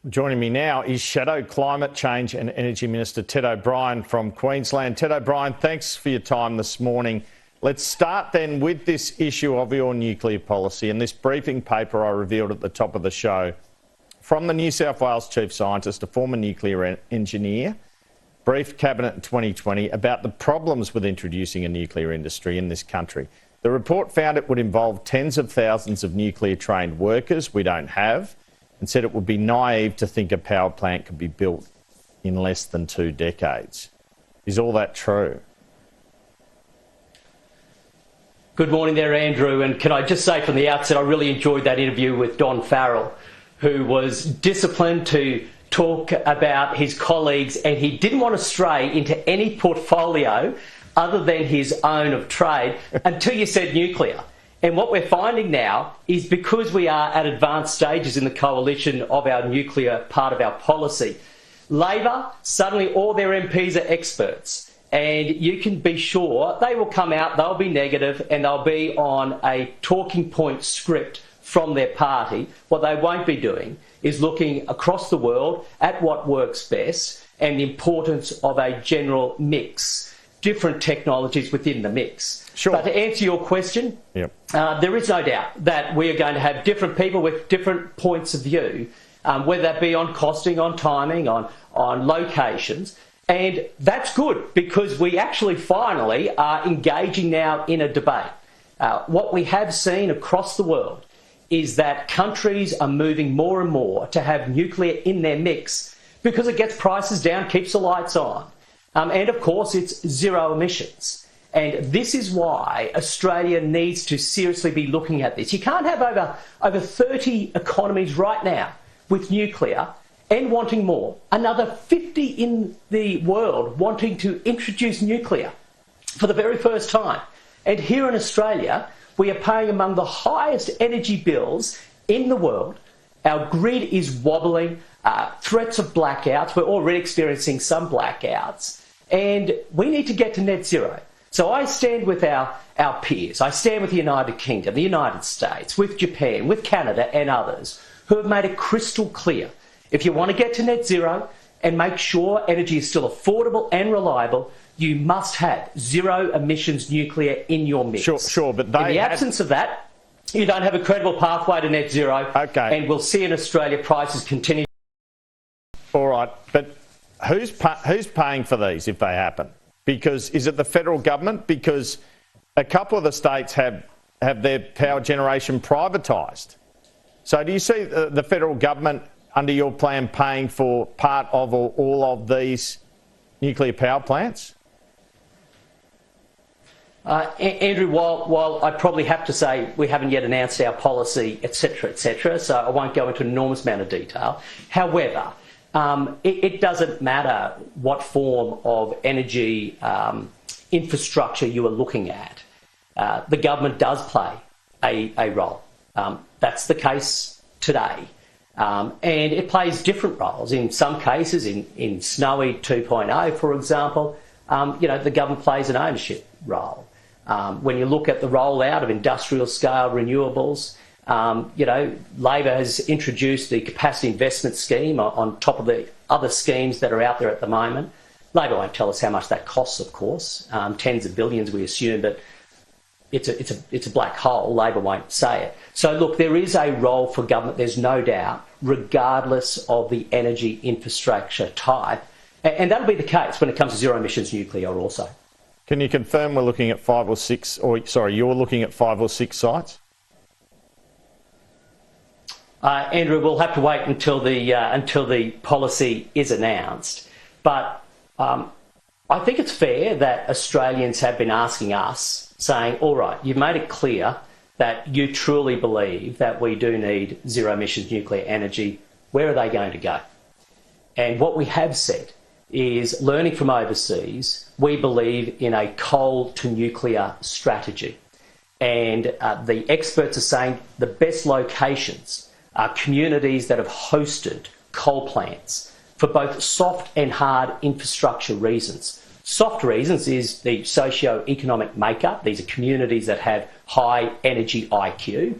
Joining me now is Shadow Climate Change and Energy Minister Ted O'Brien from Queensland. Ted O'Brien, thanks for your time this morning. Let's start then with this issue of your nuclear policy and this briefing paper I revealed at the top of the show. From the New South Wales Chief Scientist, a former nuclear engineer, briefed Cabinet in 2020 about the problems with introducing a nuclear industry in this country. The report found it would involve tens of thousands of nuclear-trained workers we don't have, and said it would be naive to think a power plant could be built in less than 2 decades. Is all that true? Good morning there, Andrew. And can I just say from the outset, I really enjoyed that interview with Don Farrell, who was disciplined to talk about his colleagues, and he didn't want to stray into any portfolio other than his own of trade until you said nuclear. And what we're finding now is, because we are at advanced stages in the coalition of our nuclear part of our policy, Labor, suddenly all their MPs are experts. And you can be sure they will come out, they'll be negative, and they'll be on a talking point script from their party. What they won't be doing is looking across the world at what works best and the importance of a general mix, different technologies within the mix. Sure. But to answer your question, there is no doubt that we are going to have different people with different points of view, whether that be on costing, on timing, on locations. And that's good, because we actually finally are engaging now in a debate. What we have seen across the world is that countries are moving more and more to have nuclear in their mix because it gets prices down, keeps the lights on. And of course, it's zero emissions. And this is why Australia needs to seriously be looking at this. You can't have over 30 economies right now with nuclear and wanting more. Another 50 in the world wanting to introduce nuclear for the very first time. And here in Australia, we are paying among the highest energy bills in the world. Our grid is wobbling, threats of blackouts. We're already experiencing some blackouts. And we need to get to net zero. So I stand with our peers. I stand with the United Kingdom, the United States, with Japan, with Canada and others who have made it crystal clear. If you want to get to net zero and make sure energy is still affordable and reliable, you must have zero emissions nuclear in your mix. Sure, but in the absence of that, you don't have a credible pathway to net zero. Okay. And we'll see in Australia prices continue. All right, but who's paying for these if they happen? Because is it the federal government? Because a couple of the states have their power generation privatised. So do you see the federal government under your plan paying for part of or all of these nuclear power plants? Andrew, while I probably have to say we haven't yet announced our policy, etc., so I won't go into an enormous amount of detail. However, it doesn't matter what form of energy infrastructure you are looking at. The government does play a role. That's the case today. And it plays different roles. In some cases, in Snowy 2.0, for example, the government plays an ownership role. When you look at the rollout of industrial scale renewables, Labor has introduced the capacity investment scheme on top of the other schemes that are out there at the moment. Labor won't tell us how much that costs, of course, tens of billions we assume, but it's a black hole. Labor won't say it. So look, there is a role for government, there's no doubt, regardless of the energy infrastructure type. And that'll be the case when it comes to zero emissions nuclear also. Can you confirm we're looking at you're looking at 5 or 6 sites? Andrew, we'll have to wait until the policy is announced. But I think it's fair that Australians have been asking us, saying, all right, you've made it clear that you truly believe that we do need zero emissions nuclear energy. Where are they going to go? And what we have said is, learning from overseas, we believe in a coal to nuclear strategy. And the experts are saying the best locations are communities that have hosted coal plants for both soft and hard infrastructure reasons. Soft reasons is the socio-economic makeup. These are communities that have high energy IQ,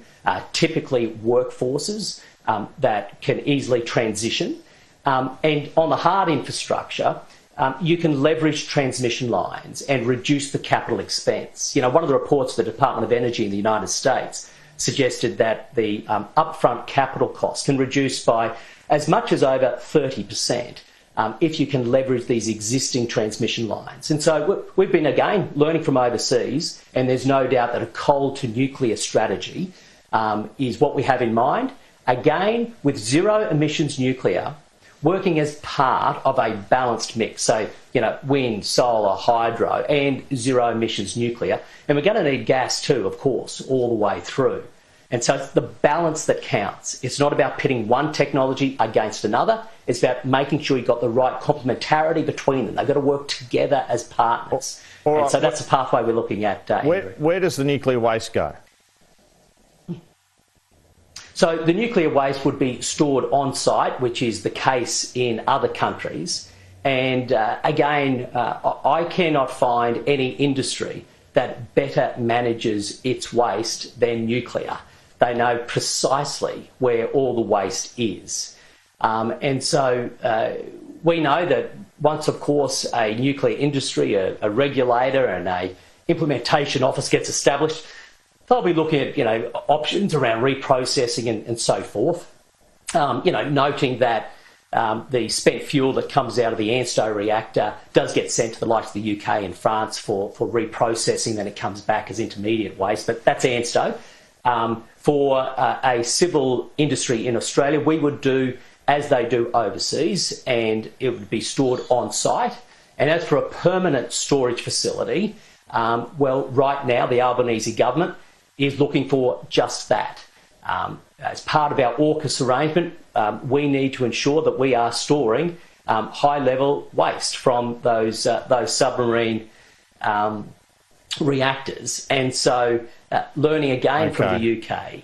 typically workforces that can easily transition. And on the hard infrastructure, you can leverage transmission lines and reduce the capital expense. You know, one of the reports of the Department of Energy in the United States suggested that the upfront capital cost can reduce by as much as over 30% if you can leverage these existing transmission lines. And so we've been, again, learning from overseas, and there's no doubt that a coal to nuclear strategy is what we have in mind. Again, with zero emissions nuclear, working as part of a balanced mix, so, you know, wind, solar, hydro, and zero emissions nuclear. And we're going to need gas too, of course, all the way through. And so it's the balance that counts. It's not about pitting one technology against another. It's about making sure you've got the right complementarity between them. They've got to work together as partners. All right. And so that's the pathway we're looking at, Andrew. Where does the nuclear waste go? So the nuclear waste would be stored on site, which is the case in other countries. And again, I cannot find any industry that better manages its waste than nuclear. They know precisely where all the waste is. And so we know that once, of course, a nuclear industry, a regulator and a implementation office gets established, they'll be looking at, you know, options around reprocessing and so forth. You know, noting that the spent fuel that comes out of the ANSTO reactor does get sent to the likes of the UK and France for reprocessing, then it comes back as intermediate waste, but that's ANSTO. For a civil industry in Australia, we would do as they do overseas, and it would be stored on site. And as for a permanent storage facility, well, right now the Albanese government is looking for just that. As part of our AUKUS arrangement, we need to ensure that we are storing high-level waste from those submarine reactors. And so, learning again from the UK,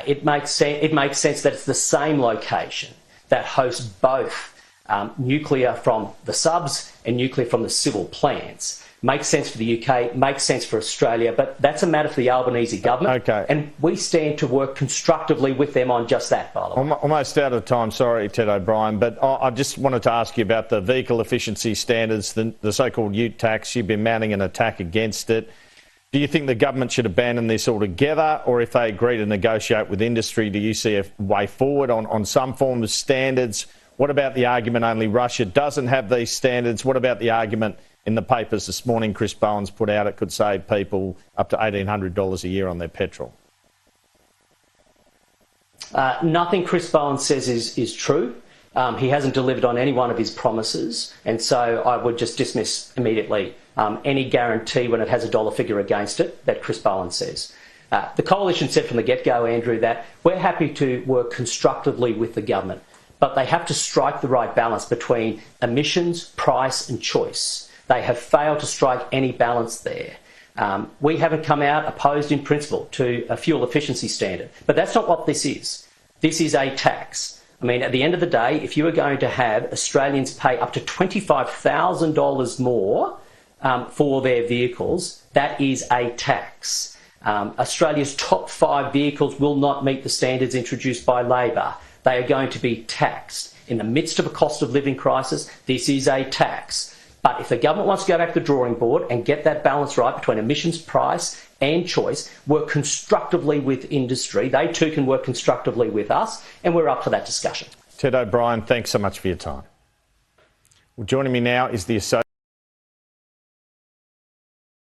it makes sense that it's the same location that hosts both nuclear from the subs and nuclear from the civil plants. Makes sense for the UK, makes sense for Australia, but that's a matter for the Albanese government. Okay. And we stand to work constructively with them on just that, by the way. I'm almost out of time, sorry, Ted O'Brien, but I just wanted to ask you about the vehicle efficiency standards, the so-called ute tax. You've been mounting an attack against it. Do you think the government should abandon this altogether, or if they agree to negotiate with industry, do you see a way forward on some form of standards? What about the argument only Russia doesn't have these standards? What about the argument in the papers this morning Chris Bowen's put out it could save people up to $1,800 a year on their petrol? Nothing Chris Bowen says is true. He hasn't delivered on any one of his promises, and so I would just dismiss immediately any guarantee when it has a dollar figure against it that Chris Bowen says. The Coalition said from the get-go, Andrew, that we're happy to work constructively with the government, but they have to strike the right balance between emissions, price and choice. They have failed to strike any balance there. We haven't come out opposed in principle to a fuel efficiency standard, but that's not what this is. This is a tax. I mean, at the end of the day, if you are going to have Australians pay up to $25,000 more for their vehicles, that is a tax. Australia's top 5 vehicles will not meet the standards introduced by Labor. They are going to be taxed. In the midst of a cost of living crisis, this is a tax. But if the government wants to go back to the drawing board and get that balance right between emissions, price and choice, work constructively with industry, they too can work constructively with us, and we're up for that discussion. Ted O'Brien, thanks so much for your time. Well, joining me now is the Associate